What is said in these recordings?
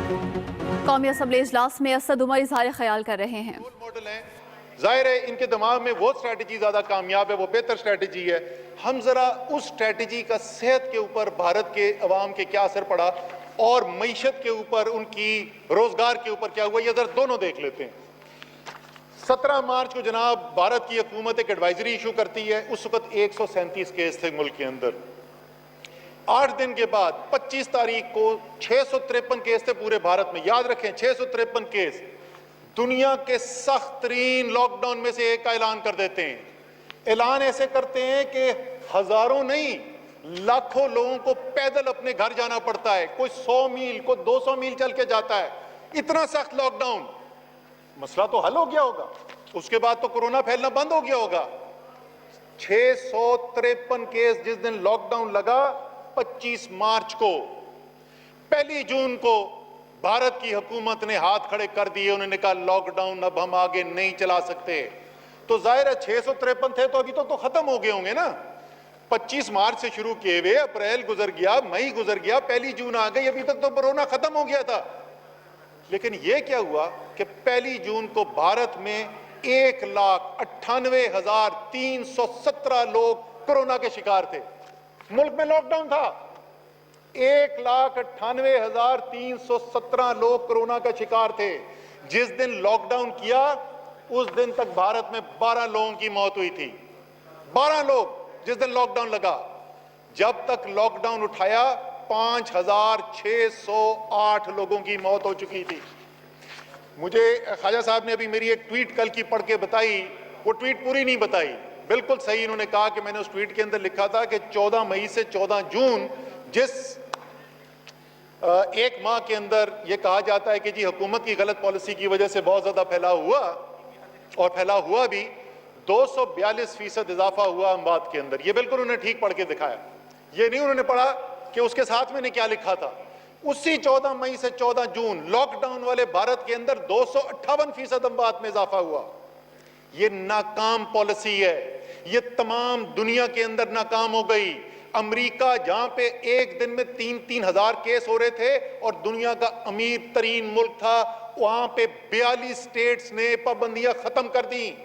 कौमी असम्बली इजलास में असद उमर इजहार ख्याल कर रहे हैं। मॉडल है, जाहिर है इनके दिमाग में वो स्ट्रैटेजी ज्यादा कामयाब है, वो बेहतर स्ट्रैटेजी है। हम जरा उस स्ट्रैटेजी का सेहत के ऊपर, भारत के अवाम के क्या असर पड़ा और मईशत के ऊपर, उनकी रोजगार के ऊपर क्या हुआ, ये जरा दोनों देख लेते हैं। 17 मार्च को जनाब भारत की हुकूमत एक एडवाइजरी इशू करती है। उस वक्त 137 केस थे मुल्क के अंदर। 8 दिन के बाद 25 तारीख को 653 केस थे पूरे भारत में। याद रखें, 653 केस। दुनिया के सख्त तरीन लॉकडाउन में से एक का ऐलान कर देते हैं। ऐलान ऐसे करते हैं कि हजारों नहीं, लाखों लोगों को पैदल अपने घर जाना पड़ता है। कोई 100 मील, कोई 200 मील चल के जाता है। इतना सख्त लॉकडाउन। मसला तो हल हो गया होगा, उसके बाद तो कोरोना फैलना बंद हो गया होगा। 653 केस जिस दिन लॉकडाउन लगा, 25 मार्च को, 1 जून को भारत की हुकूमत ने हाथ खड़े कर दिए। उन्होंने कहा लॉकडाउन अब हम आगे नहीं चला सकते। तो जाहिर है 653 थे तो अभी तो खत्म हो गए होंगे ना। 25 मार्च से शुरू किए हुए, अप्रैल गुजर गया, मई गुजर गया, 1 जून आ गई, अभी तक तो कोरोना खत्म हो गया था। लेकिन यह क्या हुआ कि 1 जून को भारत में 1,98,317 लोग कोरोना के शिकार थे। मुल्क में लॉकडाउन था, 1,98,317 लोग कोरोना का शिकार थे। जिस दिन लॉकडाउन किया उस दिन तक भारत में 12 लोगों की मौत हुई थी। 12 लोग जिस दिन लॉकडाउन लगा। जब तक लॉकडाउन उठाया 5,608 लोगों की मौत हो चुकी थी। मुझे ख्वाजा साहब ने अभी मेरी एक ट्वीट कल की पढ़ के बताई, वो ट्वीट पूरी नहीं बताई। बिल्कुल सही इन्होंने कहा कि मैंने उस ट्वीट के अंदर लिखा था कि 14 मई से 14 जून, जिस एक माह के अंदर यह कहा जाता है कि जी हुकूमत की गलत पॉलिसी की वजह से बहुत ज्यादा फैलाव हुआ, और फैलाव हुआ भी, 242% इजाफा हुआ अमवात के अंदर। ये बिल्कुल उन्होंने ठीक पढ़ के दिखाया। ये नहीं उन्होंने पढ़ा कि उसके साथ मैंने क्या लिखा था। उसी 14 मई से 14 जून लॉकडाउन वाले भारत के अंदर 258% अमवात में इजाफा हुआ। ये नाकाम पॉलिसी है, ये तमाम दुनिया के अंदर नाकाम हो गई। अमेरिका जहां पे एक दिन में 3-3 हजार केस हो रहे थे और दुनिया का अमीर तरीन मुल्क था, वहां पे 42 स्टेट्स ने पाबंदियां खत्म कर दी।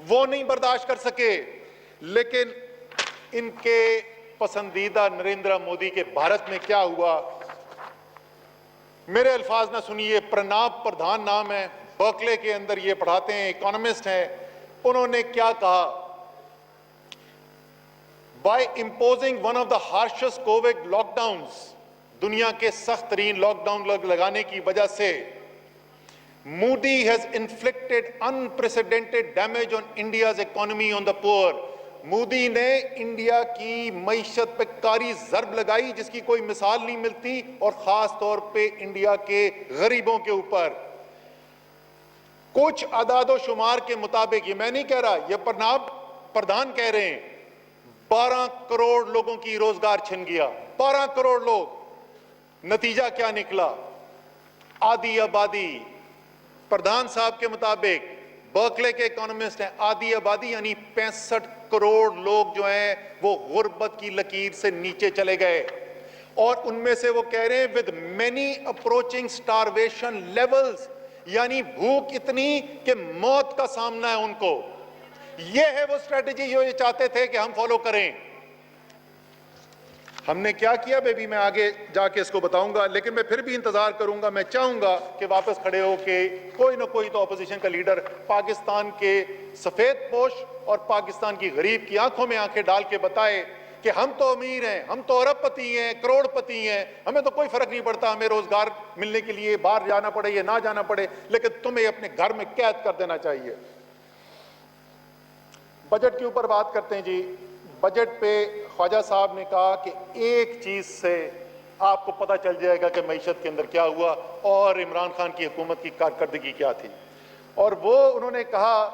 वो नहीं बर्दाश्त कर सके। लेकिन इनके पसंदीदा नरेंद्र मोदी के भारत में क्या हुआ, मेरे अल्फाज ना सुनिए। प्रणब प्रधान नाम है, बर्कले के अंदर ये पढ़ाते हैं, इकोनॉमिस्ट हैं। उन्होंने क्या कहा, by imposing one of the harshest COVID lockdowns, दुनिया के सख्त तरीन लॉकडाउन लगाने की वजह से Moody has inflicted unprecedented damage on India's economy on the poor. Modi ने इंडिया की मईशत पे कारी ज़र्ब लगाई जिसकी कोई मिसाल नहीं मिलती, और खास तौर पे इंडिया के गरीबों के ऊपर। कुछ अदादो शुमार के मुताबिक, ये मैं नहीं कह रहा, ये प्रणब प्रधान कह रहे हैं, 12 करोड़ लोगों की रोजगार छिन गया। 12 करोड़ लोग। नतीजा क्या निकला, आधी आबादी। प्रधान साहब के मुताबिक, बर्कले के इकोनॉमिस्ट हैं, आधी आबादी यानी 65 करोड़ लोग जो हैं वो गुर्बत की लकीर से नीचे चले गए। और उनमें से वो कह रहे हैं with many approaching starvation levels, यानी भूख इतनी कि मौत का सामना है उनको। ये है वो स्ट्रेटेजी जो ये चाहते थे कि हम फॉलो करें। हमने क्या किया बेबी, मैं आगे जाके इसको बताऊंगा, लेकिन मैं फिर भी इंतजार करूंगा। मैं चाहूंगा कि वापस खड़े हो के कोई ना कोई तो अपोजिशन का लीडर पाकिस्तान के सफेद पोश और पाकिस्तान की गरीब की आंखों में आंखें डाल के बताए कि हम तो अमीर हैं, हम तो अरबपति हैं, करोड़पति हैं, हमें तो कोई फर्क नहीं पड़ता, हमें रोजगार मिलने के लिए बाहर जाना पड़े या ना जाना पड़े, लेकिन तुम्हें अपने घर में कैद कर देना चाहिए। बजट के ऊपर बात करते हैं जी। बजट पे ख्वाजा साहब ने कहा कि एक चीज से आपको पता चल जाएगा कि मईशत के अंदर क्या हुआ और इमरान खान की हुकूमत की कारकर्दगी क्या थी, और वो उन्होंने कहा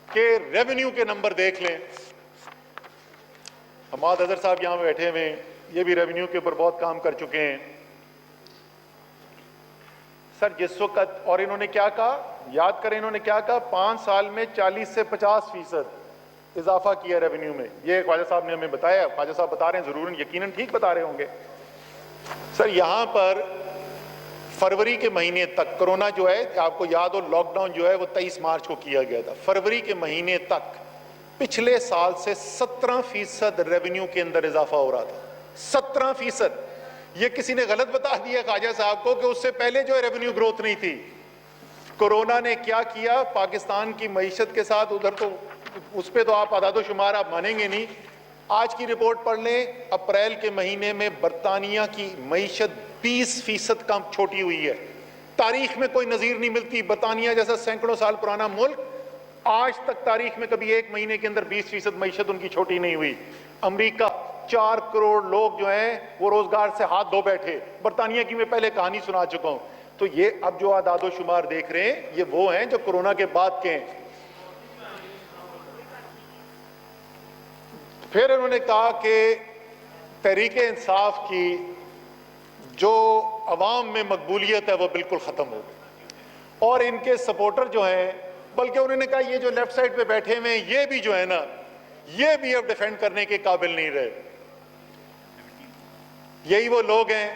कि रेवेन्यू के नंबर देख लें। हमाद अजहर साहब यहां बैठे हुए हैं, ये भी रेवेन्यू के ऊपर बहुत काम कर चुके हैं सर। जिस वक्त, और इन्होंने क्या कहा, याद करें इन्होंने क्या कहा, 5 साल में 40 से 50% इजाफा किया रेवेन्यू में। ये ख्वाजा साहब ने हमें बताया। ख्वाजा साहब बता रहे हैं, जरूर यकीनन ठीक बता रहे होंगे सर। यहां पर फरवरी के महीने तक कोरोना जो है, आपको याद हो लॉकडाउन जो है वो 23 मार्च को किया गया था, फरवरी के महीने तक पिछले साल से 17% रेवेन्यू के अंदर इजाफा हो रहा था। 17%। ये किसी ने गलत बता दिया ख्वाजा साहब को कि उससे पहले जो है रेवेन्यू ग्रोथ नहीं थी। कोरोना ने क्या किया पाकिस्तान की मईशत के साथ, उधर तो उस पर तो आप आदादोशुमार आप मानेंगे नहीं। आज की रिपोर्ट पढ़ लें, अप्रैल के महीने में बरतानिया की मईशत 20% कम छोटी हुई है। तारीख में कोई नज़ीर नहीं मिलती। बरतानिया जैसा सैकड़ों साल पुराना मुल्क आज तक तारीख में कभी एक महीने के अंदर 20% मईशत उनकी छोटी नहीं हुई। अमेरिका 4 करोड़ लोग जो हैं वो रोजगार से हाथ धो बैठे। बरतानिया की मैं पहले कहानी सुना चुका हूं। तो ये अब जो आदादो शुमार देख रहे हैं ये वो हैं जो कोरोना के बाद के हैं। फिर उन्होंने कहा कि तहरीके इंसाफ की जो अवाम में मकबूलियत है वो बिल्कुल ख़त्म हो गई और इनके सपोर्टर जो हैं, बल्कि उन्होंने कहा ये जो लेफ्ट साइड पे बैठे हुए हैं ये भी जो है ना, ये भी अब डिफेंड करने के काबिल नहीं रहे। यही वो लोग हैं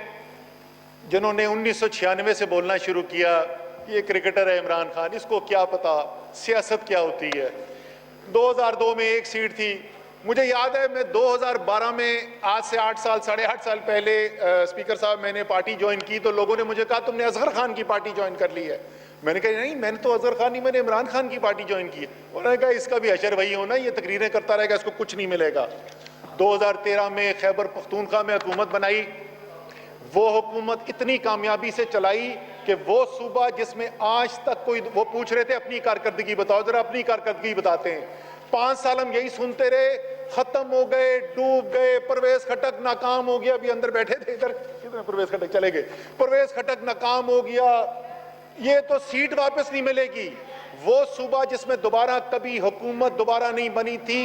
जिन्होंने 1996 से बोलना शुरू किया ये क्रिकेटर है इमरान खान, इसको क्या पता सियासत क्या होती है। 2002 में एक सीट थी। मुझे याद है मैं 2012 में, आज से 8 साल 8.5 साल पहले स्पीकर साहब मैंने पार्टी ज्वाइन की तो लोगों ने मुझे कहा तुमने असगर खान की पार्टी ज्वाइन कर ली है। मैंने कहा नहीं, मैंने तो असगर खान नहीं, मैंने इमरान खान की पार्टी ज्वाइन की है। उन्होंने कहा इसका भी हशर वही होना, ये तकरीरें करता रहेगा, इसको कुछ नहीं मिलेगा। 2013 में खैबर पख्तूनख्वा में हुकूमत बनाई। वो हुकूमत इतनी कामयाबी से चलाई कि वो सूबा जिसमें आज तक कोई, वो पूछ रहे थे अपनी कारकर्दगी बताओ, जरा अपनी कारकर्दगी बताते हैं। 5 साल हम यही सुनते रहे, खत्म हो गए, डूब गए, परवेज खटक नाकाम हो गया। अभी अंदर बैठे थे इधर, कितने परवेज खटक चले गए, परवेज खटक नाकाम हो गया, ये तो सीट वापस नहीं मिलेगी। वो सूबा जिसमें दोबारा कभी हुकूमत दोबारा नहीं बनी थी,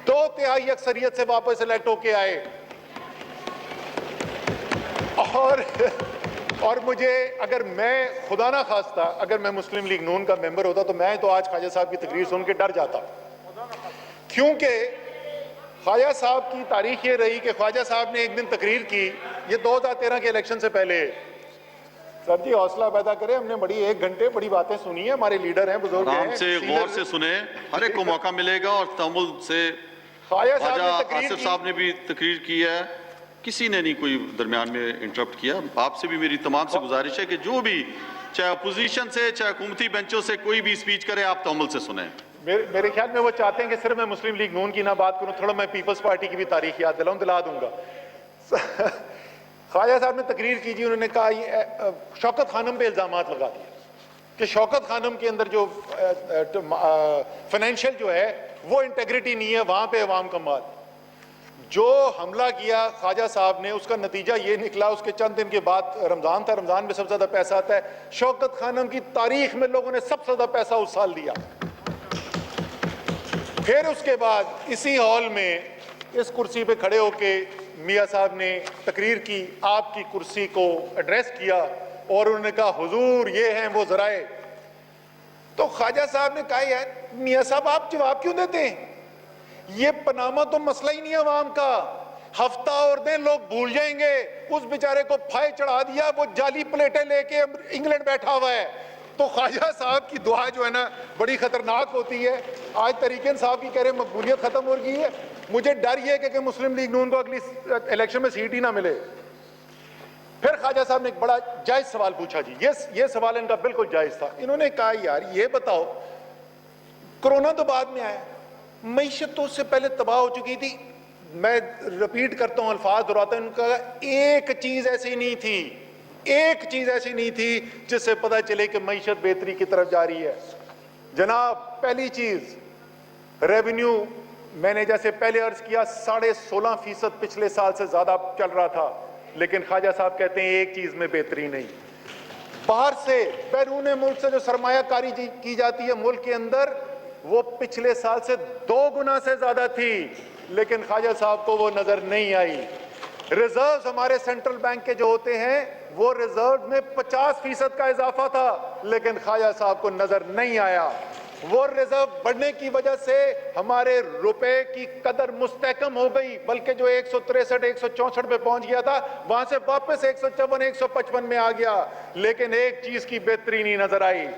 2/3 अक्सरियत से वापस इलेक्ट होके आए। और मुझे, अगर मैं खुदा ना खास्ता अगर मैं मुस्लिम लीग नून का मेंबर होता तो मैं तो आज ख्वाजा साहब की तकरीर सुन के डर जाता, क्योंकि ख्वाजा साहब की तारीख ये रही कि ख्वाजा साहब ने एक दिन तकरीर की, ये 2013 के इलेक्शन से पहले। सर जी हौसला पैदा करें, हमने बड़ी 1 घंटे बड़ी बातें सुनी है, हमारे लीडर हैं, बुजुर्ग हैं, से गौर से सुने, हर एक को मौका मिलेगा और तमुल से। ख्वाजा आसिफ साहब ने भी तकरीर की है, किसी ने नहीं कोई दरमियान में इंटरप्ट किया। आपसे भी मेरी तमाम से गुजारिश है कि जो भी चाहे अपोजिशन से चाहे हुकूमती बेंचों से कोई भी स्पीच करे आप तमुल से सुने। मेरे ख्याल में वो चाहते हैं कि सिर्फ मैं मुस्लिम लीग नून की ना बात करूं, थोड़ा मैं पीपल्स पार्टी की भी तारीख याद दिलाऊं, दिला दूंगा। ख्वाजा साहब ने तकरीर की जी, उन्होंने कहा शौकत खानम पे इल्जामात लगा दिए कि शौकत खानम के अंदर जो फाइनेंशियल जो है वो इंटेग्रिटी नहीं है, वहां पे अवाम का माल। जो हमला किया ख्वाजा साहब ने उसका नतीजा ये निकला, उसके चंद दिन के बाद रमजान था, रमजान में सबसे ज्यादा पैसा आता है। शौकत खानम की तारीख में लोगों ने सबसे ज्यादा पैसा उस साल दिया। फिर उसके बाद इसी हॉल में इस कुर्सी पे खड़े होके मियाँ साहब ने तकरीर की, आपकी कुर्सी को एड्रेस किया और उन्होंने कहा हुजूर ये हैं वो जराए। तो ख्वाजा साहब ने कहा यार मियाँ साहब आप जवाब क्यों देते हैं, ये पनामा तो मसला ही नहीं है अवाम का, हफ्ता और दिन लोग भूल जाएंगे। उस बेचारे को फाय चढ़ा दिया, वो जाली प्लेटें लेके इंग्लैंड बैठा हुआ है। तो ख्वाजा साहब की दुआ जो है ना बड़ी खतरनाक होती है। आज तरीके इंसाफ की कह रहे मकबूलियत खत्म हो गई है। मुझे डर ये है कि मुस्लिम लीग नून को अगली इलेक्शन में सीट ही ना मिले। फिर ख्वाजा साहब ने एक बड़ा जायज सवाल पूछा जी, ये सवाल इनका बिल्कुल जायज था। इन्होंने कहा यार ये बताओ, कोरोना तो बाद में आया, मईशत तो उससे पहले तबाह हो चुकी थी। मैं रिपीट करता हूं, अल्फाज दोहराता हूं, उनका एक चीज ऐसी नहीं थी, एक चीज ऐसी नहीं थी जिससे पता चले कि मईशत बेहतरी की तरफ जा रही है। जनाब पहली चीज रेवेन्यू, मैंने जैसे पहले अर्ज किया 16.5% पिछले साल से ज्यादा चल रहा था, लेकिन ख्वाजा साहब कहते हैं एक चीज में बेहतरी नहीं। बाहर से बैरून मुल्क से जो सरमायाकारी की जाती है मुल्क के अंदर, वो पिछले साल से 2 गुना से ज्यादा थी, लेकिन ख्वाजा साहब को वो नजर नहीं आई। रिजर्व्स हमारे सेंट्रल बैंक के जो होते हैं वो रिजर्व में 50% का इजाफा था, लेकिन ख्वाजा साहब को नजर नहीं आया। वो रिजर्व बढ़ने की वजह से हमारे रुपए की कदर मुस्तहकम हो गई, बल्कि जो 163 164 पे पहुंच गया था वहां से वापस 154 155 में आ गया। लेकिन एक चीज की बेहतरी नहीं नजर आई,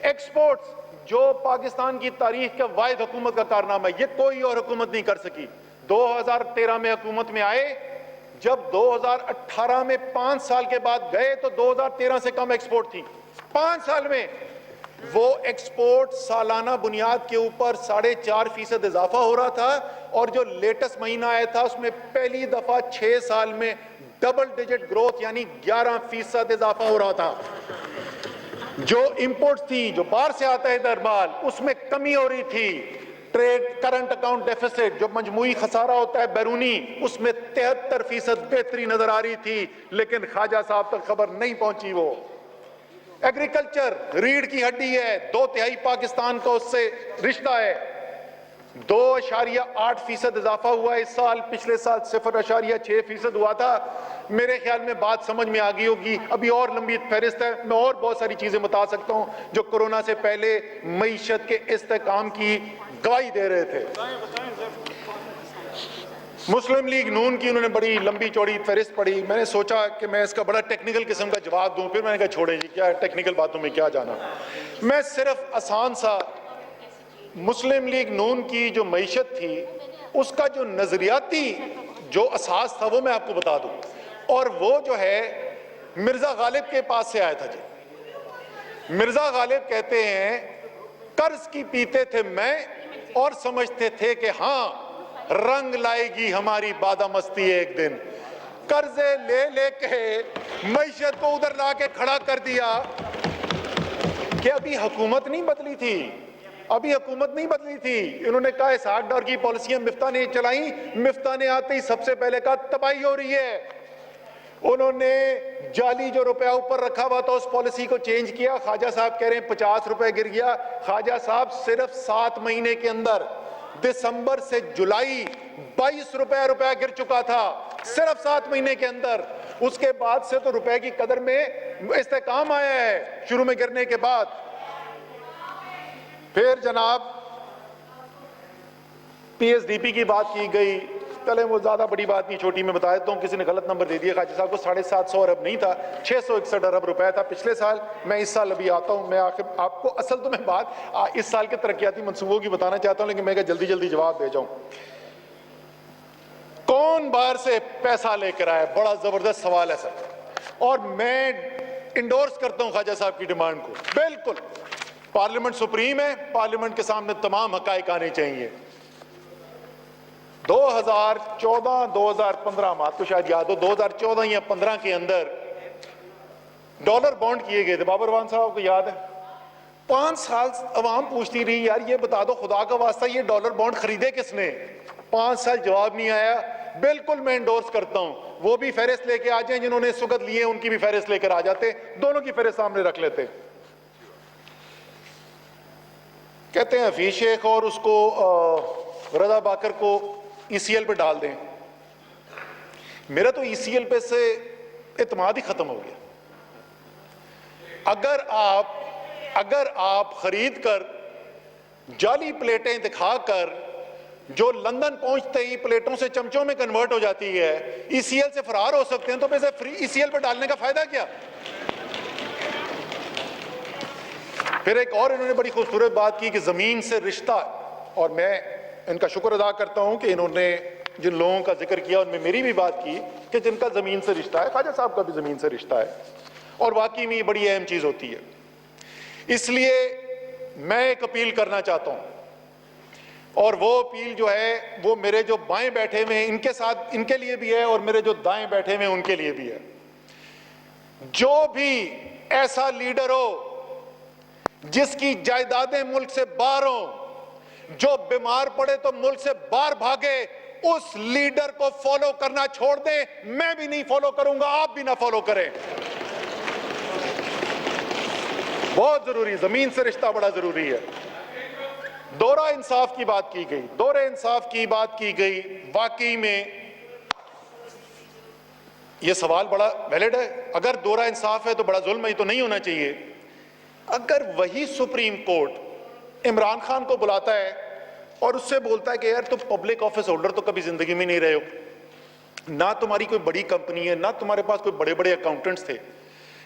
एक्सपोर्ट्स, जो पाकिस्तान की तारीख का वाहिद हुकूमत का कारनामा है, ये कोई और हुकूमत नहीं कर सकी। 2013 में हुकूमत में आए, जब 2018 में 5 साल के बाद गए तो 2013 से कम एक्सपोर्ट थी। 5 साल में वो एक्सपोर्ट सालाना बुनियाद के ऊपर 4.5% इजाफा हो रहा था, और जो लेटेस्ट महीना आया था उसमें पहली दफा 6 साल में डबल डिजिट ग्रोथ यानी 11% इजाफा हो रहा था। जो इंपोर्ट थी, जो बाहर से आता है इधर माल, उसमें कमी हो रही थी। ट्रेड करंट अकाउंट डेफिसिट, जो मजमूई खसारा होता है बैरूनी, उसमें 73% बेहतरी नजर आ रही थी, लेकिन ख्वाजा साहब तक खबर नहीं पहुंची। वो एग्रीकल्चर रीढ़ की हड्डी है, 2/3 पाकिस्तान का उससे रिश्ता है। 2.8% इजाफा हुआ इस साल, पिछले साल 0.6% हुआ था। मेरे ख्याल में बात समझ में आ गई होगी। अभी और लंबी फहरिस्त है, मैं और बहुत सारी चीजें बता सकता हूं जो कोरोना से पहले मईशत के इस्तेकाम की गवाही दे रहे थे। मुस्लिम लीग नून की उन्होंने बड़ी लंबी चौड़ी फहरिस्त पढ़ी। मैंने सोचा कि मैं इसका बड़ा टेक्निकल किस्म का जवाब दूं, फिर मैंने कहा छोड़े जी, क्या टेक्निकल बातों में क्या जाना। मैं सिर्फ आसान सा मुस्लिम लीग नून की जो मईशत थी उसका जो नजरियाती जो असास था वो मैं आपको बता दूं, और वो जो है मिर्जा गालिब के पास से आया था जी। मिर्जा गालिब कहते हैं, कर्ज की पीते थे मैं और समझते थे कि हाँ रंग लाएगी हमारी बादामस्ती एक दिन। कर्जे ले लेके मईशत को उधर ला के खड़ा कर दिया कि अभी हुकूमत नहीं बदली थी, अभी हुकूमत नहीं बदली थी। इन्होंने कहा इसहाक डार की पॉलिसियां मिफ्ता ने चलाई, मिफ्ता ने आते ही सबसे पहले कहा तबाही हो रही है। उन्होंने जाली जो रुपया ऊपर रखा हुआ था उस पॉलिसी को चेंज किया। ख्वाजा साहब कह रहे हैं 50 रुपए गिर गया। ख्वाजा साहब सिर्फ 7 महीने के अंदर दिसंबर से जुलाई 22 रुपया गिर चुका था, सिर्फ 7 महीने के अंदर। उसके बाद से तो रुपए की कदर में इस्तेकाम आया है शुरू में गिरने के बाद। फिर जनाब पीएसडीपी की बात की गई। चले वो ज्यादा बड़ी बात नहीं, छोटी में बता देता हूं। किसी ने गलत नंबर दे दिया, ख्वाजा साहब को 750 अरब नहीं था, 661 अरब रुपया था पिछले साल। मैं इस साल अभी आता हूं, मैं आखिर आपको असल तो मैं बात इस साल के तरक्याती मंसूबों की बताना चाहता हूं, लेकिन मैं जल्दी जल्दी जवाब दे जाऊं। कौन बाहर से पैसा लेकर आया, बड़ा जबरदस्त सवाल है सर, और मैं इंडोर्स करता हूं ख्वाजा साहब की डिमांड को। बिल्कुल पार्लियामेंट सुप्रीम है, पार्लियामेंट के सामने तमाम हकाइक आने चाहिए। 2014 2015 में आपको शायद याद हो, 2014 या 15 के अंदर डॉलर बॉन्ड किए गए थे। बाबर वान साहब को याद है? 5 साल अवाम पूछती रही, यार ये बता दो खुदा का वास्ता ये डॉलर बॉन्ड खरीदे किसने? 5 साल जवाब नहीं आया। बिल्कुल मैं इंडोर्स करता हूं, वो भी फहरिस्त लेके आ जाए जिन्होंने इस वक्त लिए, उनकी भी फहरिस्त लेकर आ जाते, दोनों की फहरिस्त सामने रख लेते। कहते हैं हफीज शेख और उसको रजा बाकर को ईसीएल पे डाल दें। मेरा तो ईसीएल पे से इत्मीनान ही खत्म हो गया। अगर आप खरीद कर जाली प्लेटें दिखाकर जो लंदन पहुंचते ही प्लेटों से चमचों में कन्वर्ट हो जाती है, ईसीएल से फरार हो सकते हैं, तो पैसे फ्री ईसीएल पे डालने का फायदा क्या? फिर एक और इन्होंने बड़ी खूबसूरत बात की कि जमीन से रिश्ता, और मैं इनका शुक्र अदा करता हूं कि इन्होंने जिन लोगों का जिक्र किया उनमें मेरी भी बात की कि जिनका जमीन से रिश्ता है, ख्वाजा साहब का भी जमीन से रिश्ता है, और वाकई में ये बड़ी अहम चीज होती है। इसलिए मैं एक अपील करना चाहता हूं, और वो अपील जो है वो मेरे जो बाएं बैठे हुए हैं इनके साथ, इनके लिए भी है, और मेरे जो दाएं बैठे हुए हैं उनके लिए भी है। जो भी ऐसा लीडर हो जिसकी जायदादें मुल्क से बाहर हो, जो बीमार पड़े तो मुल्क से बाहर भागे, उस लीडर को फॉलो करना छोड़ दें। मैं भी नहीं फॉलो करूंगा, आप भी ना फॉलो करें। बहुत जरूरी, जमीन से रिश्ता बड़ा जरूरी है। दोहरा इंसाफ की बात की गई, दोहरे इंसाफ की बात की गई। वाकई में यह सवाल बड़ा वैलिड है। अगर दोहरा इंसाफ है तो बड़ा जुल्म है, तो नहीं होना चाहिए। अगर वही सुप्रीम कोर्ट इमरान खान को बुलाता है और उससे बोलता है कि यार तुम पब्लिक ऑफिस होल्डर तो कभी जिंदगी में नहीं रहे हो, ना तुम्हारी कोई बड़ी कंपनी है, ना तुम्हारे पास कोई बड़े बड़े अकाउंटेंट्स थे,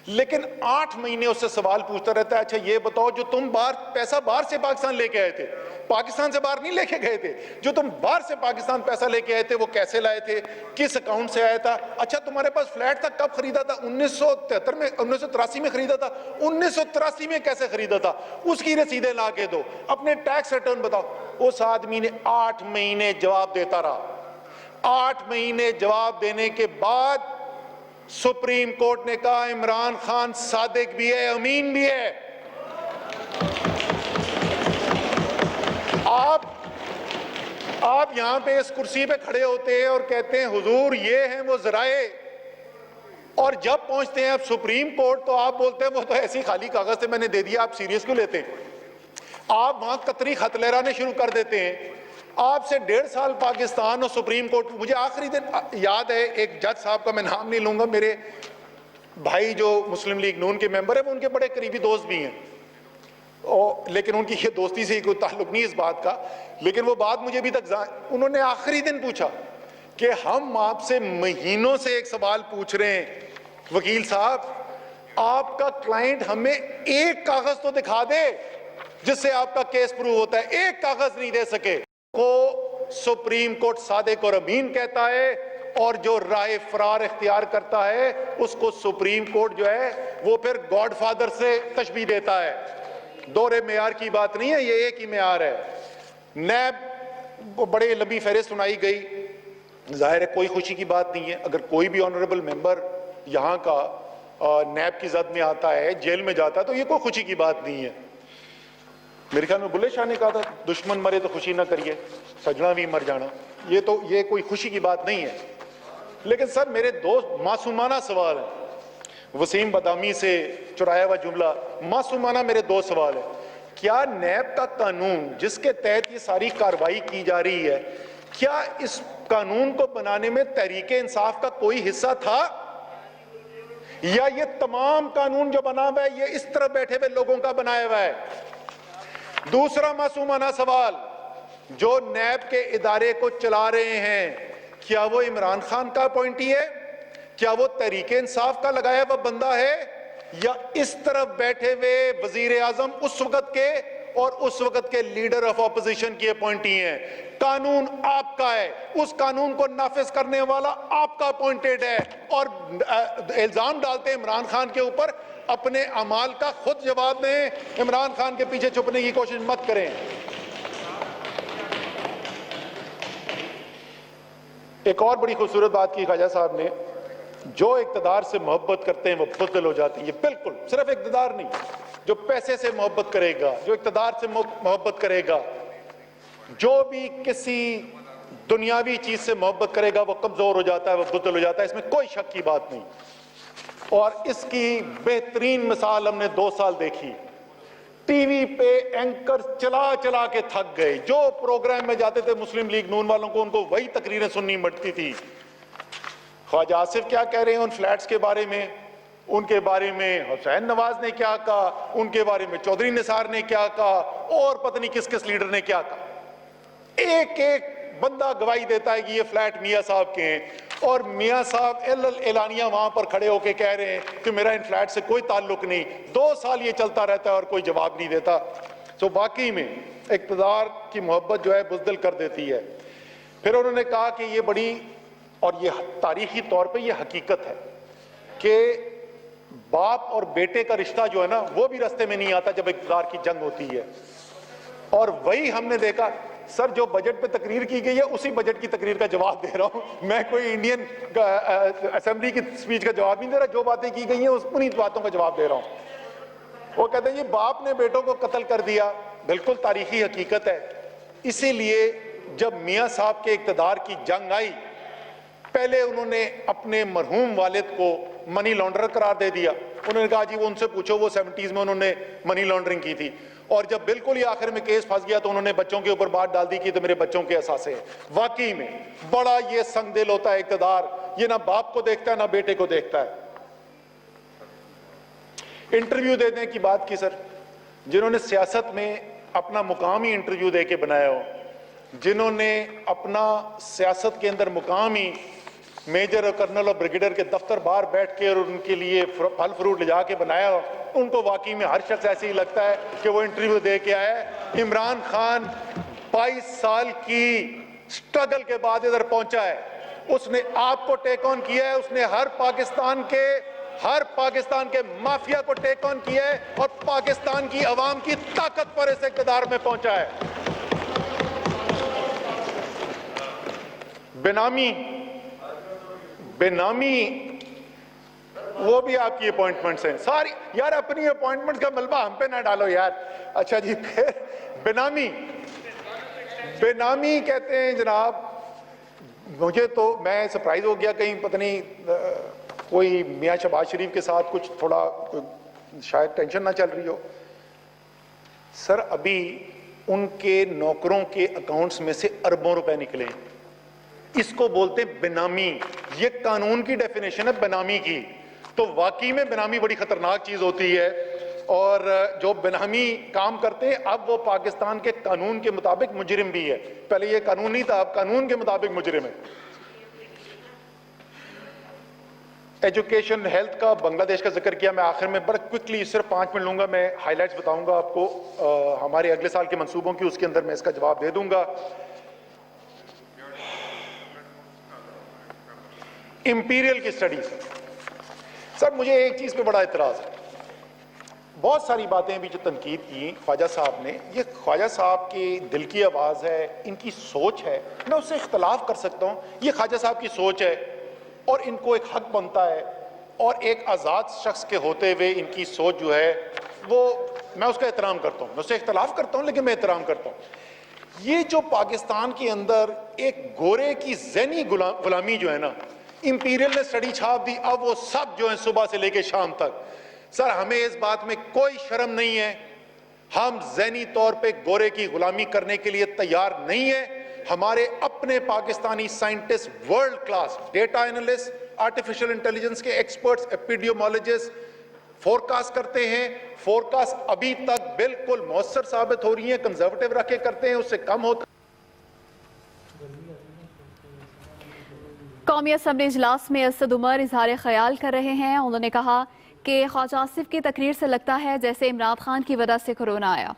लेकिन 8 महीने उससे सवाल पूछता रहता है, अच्छा ये बताओ जो तुम पैसा बाहर से पाकिस्तान लेके आए थे, पाकिस्तान से बाहर नहीं लेके गए थे, जो तुम बाहर से पाकिस्तान पैसा लेके आए थे वो कैसे लाए थे, किस अकाउंट से आया था, अच्छा तुम्हारे पास फ्लैट था कब खरीदा था, 1973 में, 1983 में खरीदा था, 1983 में कैसे खरीदा था, उसकी रसीदें ला के दो, अपने टैक्स रिटर्न बताओ। उस आदमी ने 8 महीने जवाब देता रहा। 8 महीने जवाब देने के बाद सुप्रीम कोर्ट ने कहा इमरान खान सादिक भी है, अमीन भी है। आप यहां पे इस कुर्सी पे खड़े होते हैं और कहते हैं हुजूर ये हैं वो जराए, और जब पहुंचते हैं आप सुप्रीम कोर्ट तो आप बोलते हैं वो तो ऐसी खाली कागज से मैंने दे दिया, आप सीरियस क्यों लेते हैं? आप वहां कतरी खत लहराने शुरू कर देते हैं। आपसे 1.5 साल पाकिस्तान और सुप्रीम कोर्ट, मुझे आखिरी दिन याद है एक जज साहब का मैं नाम नहीं लूंगा, मेरे भाई जो मुस्लिम लीग नून के मेंबर है वो उनके बड़े करीबी दोस्त भी हैं, और लेकिन उनकी ये दोस्ती से ही कोई ताल्लुक नहीं इस बात का, लेकिन वो बात मुझे अभी तक, उन्होंने आखिरी दिन पूछा कि हम आपसे महीनों से एक सवाल पूछ रहे हैं वकील साहब, आपका क्लाइंट हमें एक कागज तो दिखा दे जिससे आपका केस प्रूव होता है, एक कागज नहीं दे सके। को सुप्रीम कोर्ट सादिक और अमीन कहता है, और जो राय फरार इख्तियार करता है उसको सुप्रीम कोर्ट जो है वो फिर गॉडफादर से तशबीह देता है। दोहरे मेयार की बात नहीं है, ये एक ही मेयार है। नैब बड़े लंबी फहरिस्त सुनाई गई, जाहिर है कोई खुशी की बात नहीं है। अगर कोई भी ऑनरेबल मेंबर यहाँ का नैब की जद में आता है, जेल में जाता है, तो ये कोई खुशी की बात नहीं है। मेरे ख्याल में बुल्ले शाह ने कहा था दुश्मन मरे तो खुशी ना करिए, सजना भी मर जाना, ये कोई खुशी की बात नहीं है। लेकिन सर मेरे दो मासूमाना सवाल है, वसीम बदामी से चुराया हुआ जुमला, मासूमाना मेरे 2 सवाल है। क्या नैब का कानून जिसके तहत ये सारी कार्रवाई की जा रही है, क्या इस कानून को बनाने में तहरीक इंसाफ का कोई हिस्सा था, या ये तमाम कानून जो बना हुआ है ये इस तरह बैठे हुए लोगों का बनाया हुआ है? दूसरा मासूमाना सवाल, जो नैब के इदारे को चला रहे हैं, क्या वो इमरान खान का अपॉइंटी है, क्या वो तहरीक इंसाफ का लगाया हुआ बंदा है, या इस तरफ बैठे हुए वजीर आजम उस वक्त के और उस वक्त के लीडर ऑफ ऑपोजिशन की अपॉइंटी हैं? कानून आपका है, उस कानून को नाफिज करने वाला आपका अपॉइंटेड है, और इल्जाम डालते हैं इमरान खान के ऊपर। अपने अमाल का खुद जवाब दें, इमरान खान के पीछे छुपने की कोशिश मत करें। एक और बड़ी खूबसूरत बात की ख्वाजा साहब ने, जो इक़्तिदार से मोहब्बत करते हैं वो बुज़दिल हो जाते हैं। ये बिल्कुल सिर्फ इक़्तिदार नहीं, जो पैसे से मोहब्बत करेगा, जो इक़्तिदार से मोहब्बत करेगा, जो भी किसी दुनियावी चीज से मोहब्बत करेगा वो कमजोर हो जाता है, वो बुज़दिल हो जाता है, इसमें कोई शक की बात नहीं। और इसकी बेहतरीन मिसाल हमने 2 साल देखी। टीवी पे एंकर चला चला के थक गए, जो प्रोग्राम में जाते थे मुस्लिम लीग नून वालों को, उनको वही तकरीरें सुननी पड़ती थी। ख्वाजा आसिफ क्या कह रहे हैं उन फ्लैट्स के बारे में, उनके बारे में हुसैन नवाज ने क्या कहा, उनके बारे में चौधरी निसार ने क्या कहा, और पता नहीं किस किस लीडर ने क्या कहा। एक एक बंदा गवाही देता है कि ये फ्लैट मियां साहब के हैं, और मियां साहब एलानिया वहां पर खड़े होकर कह रहे हैं कि मेरा इन फ्लैट से कोई ताल्लुक नहीं। 2 साल ये चलता रहता है और कोई जवाब नहीं देता। तो वाकई में इक़्तिदार की मोहब्बत जो है बुज़दिल कर देती है। फिर उन्होंने कहा कि ये बड़ी, और ये तारीखी तौर पे ये हकीकत है कि बाप और बेटे का रिश्ता जो है ना वो भी रास्ते में नहीं आता जब इक़्तिदार की जंग होती है। और वही हमने देखा। सर जो बजट पे तकरीर की गई है उसी बजट की तकरीर का जवाब दे रहा हूं मैं, कोई इंडियन असेंबली की स्पीच का जवाब नहीं दे रहा। जो बातें की गई हैं उन्हीं बातों का जवाब दे रहा हूं। वो कहते हैं ये बाप ने बेटों को कत्ल कर दिया, बिल्कुल तारीखी हकीकत है। इसीलिए जब मियां साहब के इक़्तिदार की जंग आई, पहले उन्होंने अपने मरहूम वालिद को मनी लॉन्ड्रर करार दे दिया। उन्होंने कहा जी वो उनसे पूछो, वो 70s में उन्होंने मनी लॉन्ड्रिंग की थी। और जब बिल्कुल ही आखिर में केस फंस गया तो उन्होंने बच्चों के ऊपर बात डाल दी कि तो मेरे बच्चों के असासे हैं। वाकई में बड़ा ये संगदिल होता है इक़्तिदार, ये ना बाप को देखता है ना बेटे को देखता है। इंटरव्यू देने की बात की सर, जिन्होंने सियासत में अपना मुकाम ही इंटरव्यू दे के बनाया हो, जिन्होंने अपना सियासत के अंदर मुकाम ही मेजर और कर्नल और ब्रिगेडियर के दफ्तर बाहर बैठ के और उनके लिए फल फ्रूट ले जाके बनाया हो, उनको वाकई में हर शख्स ऐसे ही लगता है कि वो इंटरव्यू दे के आया है। इमरान खान 22 साल की स्ट्रगल के बाद इधर पहुंचा है, उसने आपको टेक ऑन किया है, उसने हर पाकिस्तान के माफिया को टेक ऑन किया है और पाकिस्तान की अवाम की ताकत पर इस इक़्तिदार में पहुंचा है। बेनामी वो भी आपकी अपॉइंटमेंट्स हैं सारी। यार अपनी अपॉइंटमेंट का मलबा हम पे ना डालो यार। अच्छा जी, फिर बेनामी कहते हैं जनाब, मुझे तो मैं सरप्राइज हो गया, कहीं पता नहीं कोई मियां शहबाज शरीफ के साथ कुछ थोड़ा शायद टेंशन ना चल रही हो। सर अभी उनके नौकरों के अकाउंट्स में से अरबों रुपए निकले, इसको बोलते बेनामी। ये कानून की डेफिनेशन है बेनामी की। तो वाकई में बेनामी बड़ी खतरनाक चीज होती है, और जो बेनामी काम करते हैं अब वो पाकिस्तान के कानून के मुताबिक मुजरिम भी है। पहले ये कानून नहीं था, अब कानून के मुताबिक मुजरिम है। एजुकेशन हेल्थ का बांग्लादेश का जिक्र किया, मैं आखिर में बड़ा क्विकली सिर्फ 5 मिनट लूंगा, मैं हाईलाइट्स बताऊंगा आपको हमारे अगले साल के मंसूबों की, उसके अंदर मैं इसका जवाब दे दूंगा। इंपीरियल की स्टडीज, सर मुझे एक चीज पे बड़ा इतराज है। बहुत सारी बातें भी जो तनकीद की ख्वाजा साहब ने, ये ख्वाजा साहब की दिल की आवाज है, इनकी सोच है, मैं उससे इख्तलाफ कर सकता हूं। ये ख्वाजा साहब की सोच है और इनको एक हक बनता है, और एक आज़ाद शख्स के होते हुए इनकी सोच जो है वो मैं उसका एहतराम करता हूं। मैं उससे इख्तलाफ करता हूं लेकिन मैं एहतराम करता हूं। ये जो पाकिस्तान के अंदर एक गोरे की ज़हनी गुलामी जो है ना, इंपीरियल ने स्टडी छाप दी, अब वो सब जो है सुबह से लेके शाम तक। सर हमें इस बात में कोई शर्म नहीं है, हम ज़हनी तौर पे गोरे की गुलामी करने के लिए तैयार नहीं है। हमारे अपने Pakistani scientist world class data analyst, artificial intelligence के एक्सपर्ट्स, एपिडेमियोलॉजिस्ट फोरकास्ट करते हैं। फोरकास्ट अभी तक बिल्कुल मौसर साबित हो रही है, कंजर्वेटिव रख के करते हैं, उससे कम होता। कौमी असम्बली इजलास में असद उमर इजहार ख्याल कर रहे हैं। उन्होंने कहा कि ख्वाजा आसिफ की तकरीर से लगता है जैसे इमरान खान की वजह से कोरोना आया,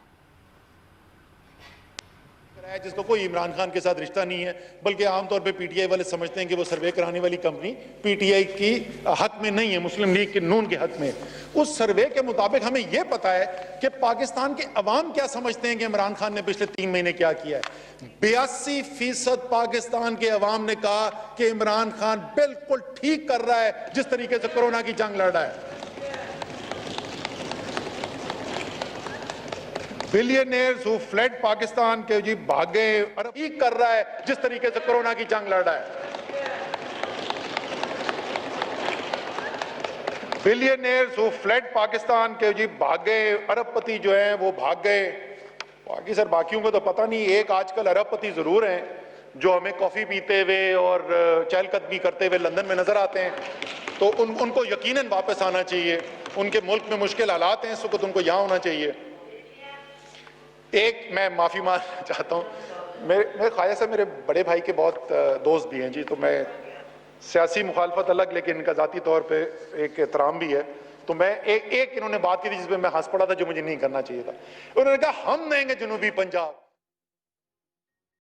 जिसको कोई इमरान खान के साथ रिश्ता नहीं है, बल्कि आमतौर पे पीटीआई वाले समझते हैं कि वो सर्वे कराने वाली कंपनी पीटीआई की हक में नहीं है, मुस्लिम लीग के नून के हक में। उस सर्वे के मुताबिक हमें यह पता है कि पाकिस्तान के अवाम क्या समझते हैं कि इमरान खान ने पिछले 3 महीने क्या किया है। 82% पाकिस्तान के अवाम ने कहा कि इमरान खान बिल्कुल ठीक कर रहा है जिस तरीके से कोरोना की जंग लड़ रहा है। बिलियनियर्स हु फ्लेड पाकिस्तान के जी भाग गए, अरब ठीक कर रहा है जिस तरीके से कोरोना की जंग लड़ रहा है। बिलियनियर्स हु फ्लेड पाकिस्तान के जी भाग गए, अरबपति जो हैं वो भाग गए। बाकी सर बाकियों को तो पता नहीं, एक आजकल अरबपति जरूर हैं जो हमें कॉफी पीते हुए और चहलकदमी करते हुए लंदन में नजर आते हैं, तो उनको यकीनन वापस आना चाहिए। उनके मुल्क में मुश्किल हालात हैं इस वक्त, उनको यहाँ होना चाहिए। एक मैं माफ़ी मांगना चाहता हूँ, मेरे ख्वाजा साहब मेरे बड़े भाई के बहुत दोस्त भी हैं जी, तो मैं सियासी मुखालफत अलग लेकिन इनका ज़ाती तौर पे एक एहतराम भी है। तो मैं एक इन्होंने बात की थी जिसमें मैं हंस पड़ा था, जो मुझे नहीं करना चाहिए था। उन्होंने कहा हम देंगे जनूबी पंजाब।